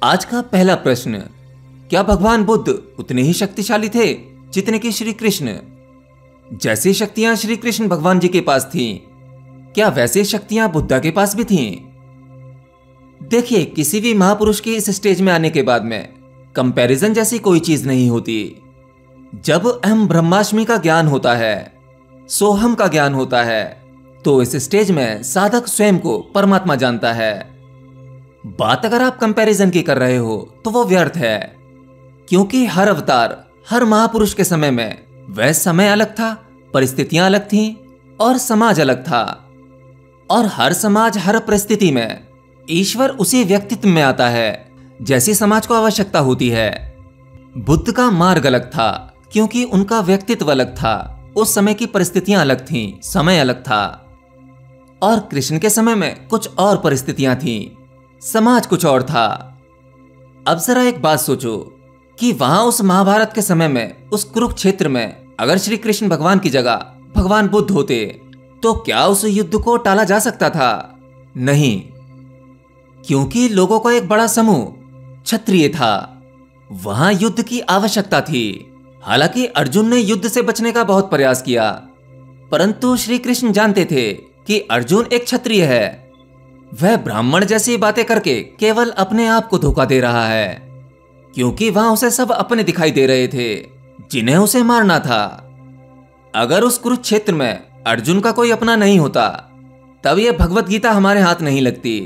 आज का पहला प्रश्न, क्या भगवान बुद्ध उतने ही शक्तिशाली थे जितने कि श्री कृष्ण? जैसी शक्तियां श्री कृष्ण भगवान जी के पास थीं, क्या वैसी शक्तियां बुद्धा के पास भी थीं? देखिए, किसी भी महापुरुष के इस स्टेज में आने के बाद में कंपैरिजन जैसी कोई चीज नहीं होती। जब अहम ब्रह्मास्मि का ज्ञान होता है, सोहम का ज्ञान होता है, तो इस स्टेज में साधक स्वयं को परमात्मा जानता है। बात अगर आप कंपैरिजन की कर रहे हो तो वो व्यर्थ है, क्योंकि हर अवतार, हर महापुरुष के समय में वह समय अलग था, परिस्थितियां अलग थीं और समाज अलग था। और हर समाज, हर परिस्थिति में ईश्वर उसी व्यक्तित्व में आता है जैसी समाज को आवश्यकता होती है। बुद्ध का मार्ग अलग था, क्योंकि उनका व्यक्तित्व अलग था, उस समय की परिस्थितियां अलग थीं, समय अलग था। और कृष्ण के समय में कुछ और परिस्थितियां थीं, समाज कुछ और था। अब जरा एक बात सोचो कि वहां उस महाभारत के समय में, उस कुरुक्षेत्र में, अगर श्री कृष्ण भगवान की जगह भगवान बुद्ध होते तो क्या उस युद्ध को टाला जा सकता था? नहीं, क्योंकि लोगों का एक बड़ा समूह क्षत्रिय था। वहां युद्ध की आवश्यकता थी। हालांकि अर्जुन ने युद्ध से बचने का बहुत प्रयास किया, परंतु श्री कृष्ण जानते थे कि अर्जुन एक क्षत्रिय है। वह ब्राह्मण जैसी बातें करके केवल अपने आप को धोखा दे रहा है, क्योंकि वहां उसे सब अपने दिखाई दे रहे थे जिन्हें उसे मारना था। अगर उस कुरुक्षेत्र में अर्जुन का कोई अपना नहीं होता, तब यह भगवत गीता हमारे हाथ नहीं लगती,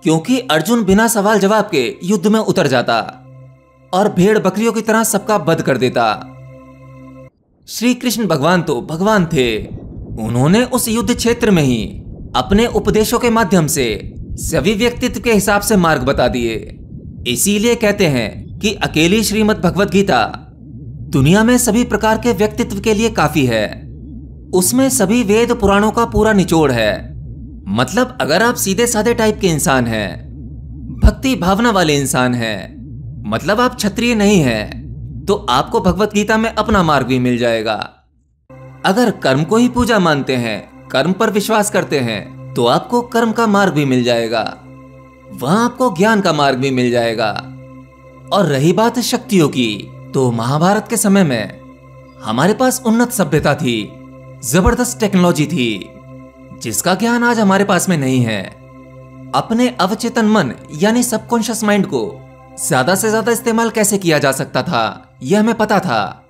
क्योंकि अर्जुन बिना सवाल जवाब के युद्ध में उतर जाता और भेड़ बकरियों की तरह सबका वध कर देता। श्री कृष्ण भगवान तो भगवान थे। उन्होंने उस युद्ध क्षेत्र में ही अपने उपदेशों के माध्यम से सभी व्यक्तित्व के हिसाब से मार्ग बता दिए। इसीलिए कहते हैं कि अकेली श्रीमद् भगवत गीता दुनिया में सभी प्रकार के व्यक्तित्व के लिए काफी है। उसमें सभी वेद पुराणों का पूरा निचोड़ है। मतलब अगर आप सीधे साधे टाइप के इंसान हैं, भक्ति भावना वाले इंसान हैं, मतलब आप क्षत्रिय नहीं हैं, तो आपको भगवत गीता में अपना मार्ग भी मिल जाएगा। अगर कर्म को ही पूजा मानते हैं, कर्म पर विश्वास करते हैं, तो आपको कर्म का मार्ग भी मिल जाएगा। वहां आपको ज्ञान का मार्ग भी मिल जाएगा। और रही बात शक्तियों की, तो महाभारत के समय में हमारे पास उन्नत सभ्यता थी, जबरदस्त टेक्नोलॉजी थी, जिसका ज्ञान आज हमारे पास में नहीं है। अपने अवचेतन मन यानी सबकॉन्शियस माइंड को ज्यादा से ज्यादा इस्तेमाल कैसे किया जा सकता था, यह हमें पता था।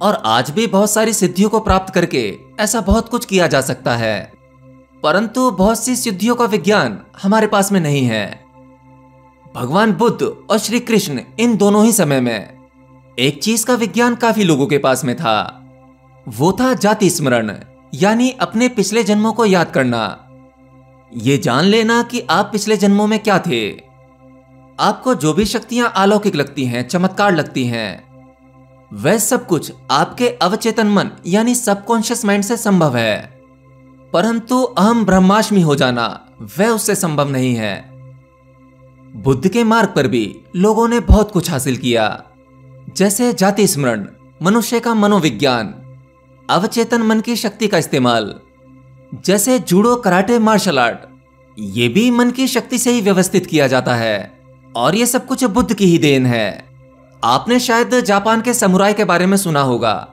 और आज भी बहुत सारी सिद्धियों को प्राप्त करके ऐसा बहुत कुछ किया जा सकता है, परंतु बहुत सी सिद्धियों का विज्ञान हमारे पास में नहीं है। भगवान बुद्ध और श्री कृष्ण, इन दोनों ही समय में एक चीज का विज्ञान काफी लोगों के पास में था। वो था जाति स्मरण, यानी अपने पिछले जन्मों को याद करना। ये जान लेना कि आप पिछले जन्मों में क्या थे। आपको जो भी शक्तियां अलौकिक लगती हैं, चमत्कार लगती हैं, वह सब कुछ आपके अवचेतन मन यानी सबकॉन्शियस माइंड से संभव है, परंतु अहम ब्रह्मास्मि हो जाना वह उससे संभव नहीं है। बुद्ध के मार्ग पर भी लोगों ने बहुत कुछ हासिल किया, जैसे जाति स्मरण, मनुष्य का मनोविज्ञान, अवचेतन मन की शक्ति का इस्तेमाल, जैसे जूडो, कराटे, मार्शल आर्ट, ये भी मन की शक्ति से ही व्यवस्थित किया जाता है। और ये सब कुछ बुद्ध की ही देन है। आपने शायद जापान के समुराई के बारे में सुना होगा,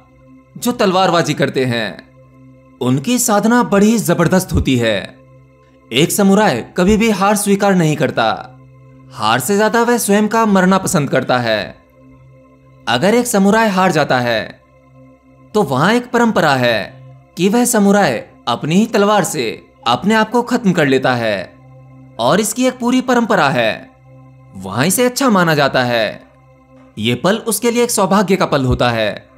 जो तलवारबाजी करते हैं। उनकी साधना बड़ी जबरदस्त होती है। एक समुराई कभी भी हार स्वीकार नहीं करता। हार से ज्यादा वह स्वयं का मरना पसंद करता है। अगर एक समुराई हार जाता है, तो वहां एक परंपरा है कि वह समुराई अपनी ही तलवार से अपने आप को खत्म कर लेता है, और इसकी एक पूरी परंपरा है। वहां इसे अच्छा माना जाता है। यह पल उसके लिए एक सौभाग्य का पल होता है।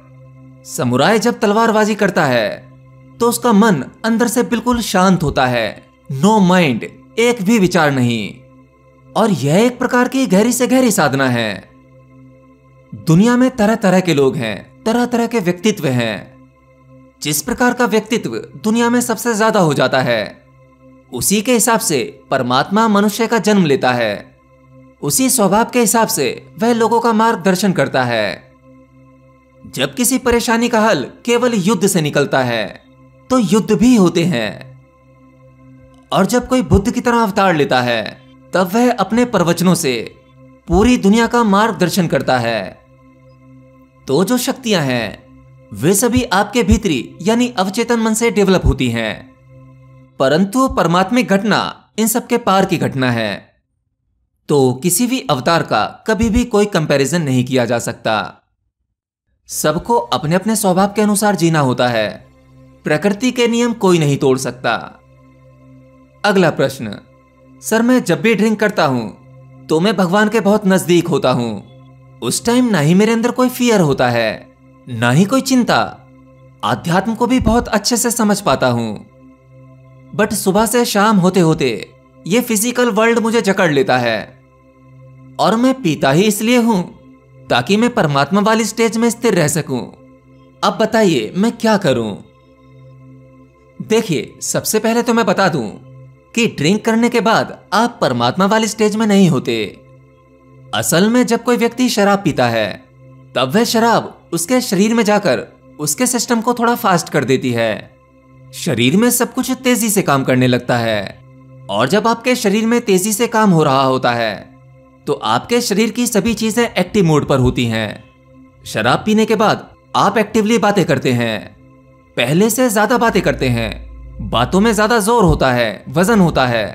समुराई जब तलवारबाजी करता है, तो उसका मन अंदर से बिल्कुल शांत होता है। नो माइंड, एक भी विचार नहीं। और यह एक प्रकार की गहरी से गहरी साधना है। दुनिया में तरह तरह के लोग हैं, तरह तरह के व्यक्तित्व हैं। जिस प्रकार का व्यक्तित्व दुनिया में सबसे ज्यादा हो जाता है, उसी के हिसाब से परमात्मा मनुष्य का जन्म लेता है। उसी स्वभाव के हिसाब से वह लोगों का मार्गदर्शन करता है। जब किसी परेशानी का हल केवल युद्ध से निकलता है, तो युद्ध भी होते हैं। और जब कोई बुद्ध की तरह अवतार लेता है, तब वह अपने प्रवचनों से पूरी दुनिया का मार्गदर्शन करता है। तो जो शक्तियां हैं वे सभी आपके भीतरी यानी अवचेतन मन से डेवलप होती हैं, परंतु परमात्मिक घटना इन सबके पार की घटना है। तो किसी भी अवतार का कभी भी कोई कंपैरिजन नहीं किया जा सकता। सबको अपने अपने स्वभाव के अनुसार जीना होता है। प्रकृति के नियम कोई नहीं तोड़ सकता। अगला प्रश्न, सर मैं जब भी ड्रिंक करता हूं तो मैं भगवान के बहुत नजदीक होता हूं। उस टाइम ना ही मेरे अंदर कोई फियर होता है, ना ही कोई चिंता। आध्यात्म को भी बहुत अच्छे से समझ पाता हूं, बट सुबह से शाम होते होते ये फिजिकल वर्ल्ड मुझे जकड़ लेता है। और मैं पीता ही इसलिए हूं ताकि मैं परमात्मा वाली स्टेज में स्थिर रह सकूं। अब बताइए मैं क्या करूं? देखिए, सबसे पहले तो मैं बता दूं कि ड्रिंक करने के बाद आप परमात्मा वाली स्टेज में नहीं होते। असल में जब कोई व्यक्ति शराब पीता है तब वह शराब उसके शरीर में जाकर उसके सिस्टम को थोड़ा फास्ट कर देती है। शरीर में सब कुछ तेजी से काम करने लगता है, और जब आपके शरीर में तेजी से काम हो रहा होता है तो आपके शरीर की सभी चीजें एक्टिव मोड पर होती हैं। शराब पीने के बाद आप एक्टिवली बातें करते हैं, पहले से ज्यादा बातें करते हैं, बातों में ज्यादा जोर होता है, वजन होता है।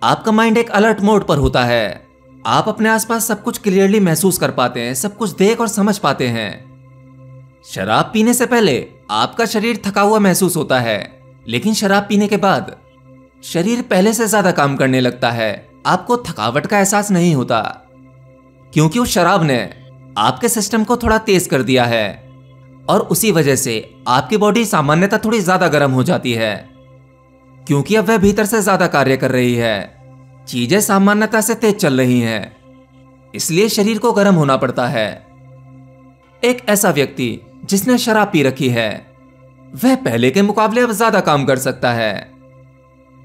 आपका माइंड एक अलर्ट मोड पर होता है। आप अपने आसपास सब कुछ क्लियरली महसूस कर पाते हैं, सब कुछ देख और समझ पाते हैं। शराब पीने से पहले आपका शरीर थका हुआ महसूस होता है, लेकिन शराब पीने के बाद शरीर पहले से ज्यादा काम करने लगता है। आपको थकावट का एहसास नहीं होता, क्योंकि उस शराब ने आपके सिस्टम को थोड़ा तेज कर दिया है, और उसी वजह से आपकी बॉडी सामान्यतः थोड़ी ज्यादा गर्म हो जाती है, क्योंकि अब वह भीतर से ज्यादा कार्य कर रही है। चीजें सामान्यता से तेज चल रही हैं, इसलिए शरीर को गर्म होना पड़ता है। एक ऐसा व्यक्ति जिसने शराब पी रखी है वह पहले के मुकाबले अब ज्यादा काम कर सकता है,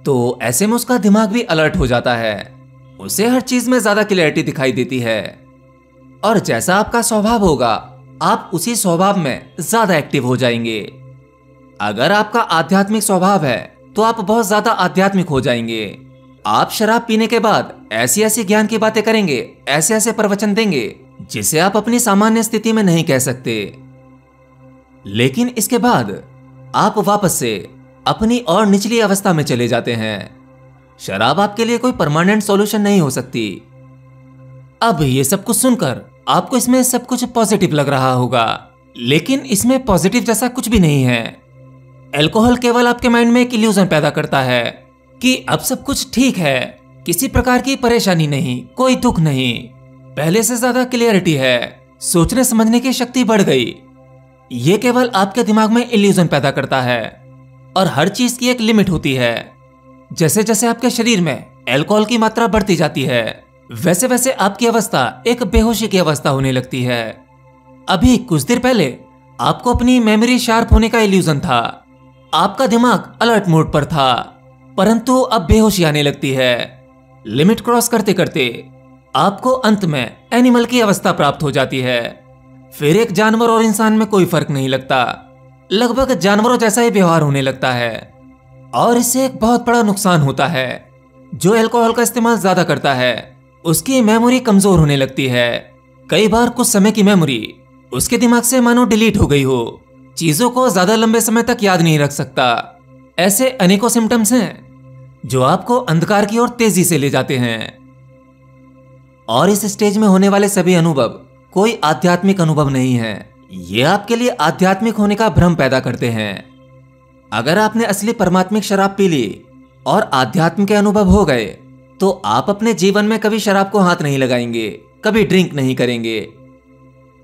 तो ऐसे में उसका दिमाग भी अलर्ट हो जाता है। उसे हर चीज में ज्यादा क्लैरिटी दिखाई देती है, और जैसा आपका स्वभाव होगा आप उसी स्वभाव में ज्यादा एक्टिव हो जाएंगे। अगर आपका आध्यात्मिक स्वभाव है तो आप बहुत ज्यादा आध्यात्मिक हो जाएंगे। आप शराब पीने के बाद ऐसी ऐसी ज्ञान की बातें करेंगे, ऐसे ऐसे प्रवचन देंगे जिसे आप अपनी सामान्य स्थिति में नहीं कह सकते। लेकिन इसके बाद आप वापस से अपनी और निचली अवस्था में चले जाते हैं। शराब आपके लिए कोई परमानेंट सॉल्यूशन नहीं हो सकती। अब ये सब कुछ सुनकर आपको इसमें सब कुछ पॉजिटिव लग रहा होगा, लेकिन इसमें पॉजिटिव जैसा कुछ भी नहीं है। अल्कोहल केवल आपके माइंड में एक इल्यूजन पैदा करता है कि अब सब कुछ ठीक है, किसी प्रकार की परेशानी नहीं, कोई दुख नहीं, पहले से ज्यादा क्लियरिटी है, सोचने समझने की शक्ति बढ़ गई। ये केवल आपके दिमाग में इल्यूजन पैदा करता है, और हर चीज की एक लिमिट होती है। जैसे जैसे आपके शरीर में अल्कोहल की मात्रा बढ़ती जाती है, वैसे वैसे आपकी अवस्था एक बेहोशी की अवस्था होने लगती है। अभी कुछ देर पहले आपको अपनी मेमोरी शार्प होने का इल्यूजन था, आपका दिमाग अलर्ट मोड पर था, परंतु अब बेहोशी आने लगती है। लिमिट क्रॉस करते करते आपको अंत में एनिमल की अवस्था प्राप्त हो जाती है। फिर एक जानवर और इंसान में कोई फर्क नहीं लगता, लगभग जानवरों जैसा ही व्यवहार होने लगता है। और इससे एक बहुत बड़ा नुकसान होता है। जो अल्कोहल का इस्तेमाल ज्यादा करता है उसकी मेमोरी कमजोर होने लगती है। कई बार कुछ समय की मेमोरी उसके दिमाग से मानो डिलीट हो गई हो, चीजों को ज्यादा लंबे समय तक याद नहीं रख सकता। ऐसे अनेकों सिम्टम्स हैं जो आपको अंधकार की ओर तेजी से ले जाते हैं। और इस स्टेज में होने वाले सभी अनुभव कोई आध्यात्मिक अनुभव नहीं है, ये आपके लिए आध्यात्मिक होने का भ्रम पैदा करते हैं। अगर आपने असली परमात्मिक शराब पी ली और आध्यात्म के अनुभव हो गए तो आप अपने जीवन में कभी शराब को हाथ नहीं लगाएंगे, कभी ड्रिंक नहीं करेंगे,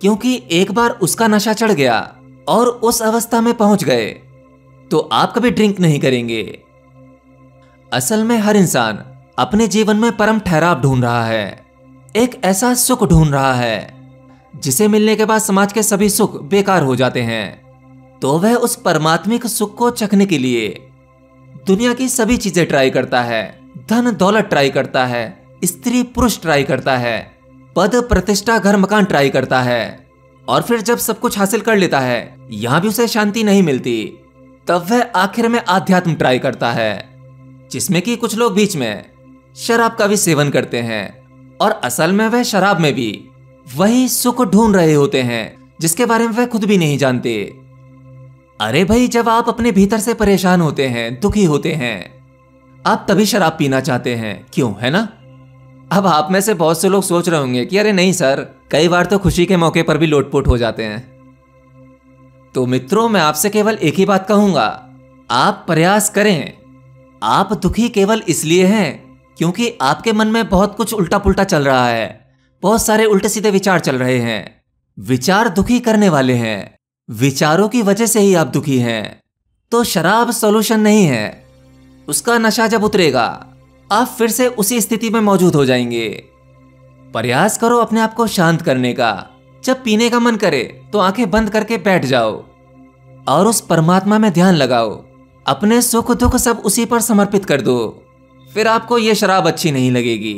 क्योंकि एक बार उसका नशा चढ़ गया और उस अवस्था में पहुंच गए तो आप कभी ड्रिंक नहीं करेंगे। असल में हर इंसान अपने जीवन में परम ठहराव ढूंढ रहा है, एक ऐसा सुख ढूंढ रहा है जिसे मिलने के बाद समाज के सभी सुख बेकार हो जाते हैं। तो वह उस परमात्मिक सुख को चखने के लिए दुनिया की सभी चीजें ट्राई करता है, धन दौलत ट्राई करता है, स्त्री पुरुष ट्राई करता है, पद प्रतिष्ठा घर मकान ट्राई करता है, और फिर जब सब कुछ हासिल कर लेता है यहां भी उसे शांति नहीं मिलती, तब वह आखिर में आध्यात्म ट्राई करता है, जिसमें कि कुछ लोग बीच में शराब का भी सेवन करते हैं। और इसे एक बहुत बड़ा नुकसान होता है। जैसे जैसे आपके शरीर में अल्कोहल की मात्रा बढ़ती जाती है, और असल में वह शराब में भी वही सुख ढूंढ रहे होते हैं जिसके बारे में वह खुद भी नहीं जानते। अरे भाई, जब आप अपने भीतर से परेशान होते हैं, दुखी होते हैं, आप तभी शराब पीना चाहते हैं, क्यों, है ना? अब आप में से बहुत से लोग सोच रहे होंगे कि अरे नहीं सर, कई बार तो खुशी के मौके पर भी लोटपोट हो जाते हैं। तो मित्रों, मैं आपसे केवल एक ही बात कहूंगा, आप प्रयास करें। आप दुखी केवल इसलिए हैं क्योंकि आपके मन में बहुत कुछ उल्टा पुल्टा चल रहा है, बहुत सारे उल्टे सीधे विचार चल रहे हैं। विचार दुखी करने वाले हैं, विचारों की वजह से ही आप दुखी हैं। तो शराब सॉल्यूशन नहीं है। उसका नशा जब उतरेगा, आप फिर से उसी स्थिति में मौजूद हो जाएंगे। प्रयास करो अपने आप को शांत करने का। जब पीने का मन करे तो आंखें बंद करके बैठ जाओ और उस परमात्मा में ध्यान लगाओ। अपने सुख दुख सब उसी पर समर्पित कर दो। फिर आपको यह शराब अच्छी नहीं लगेगी।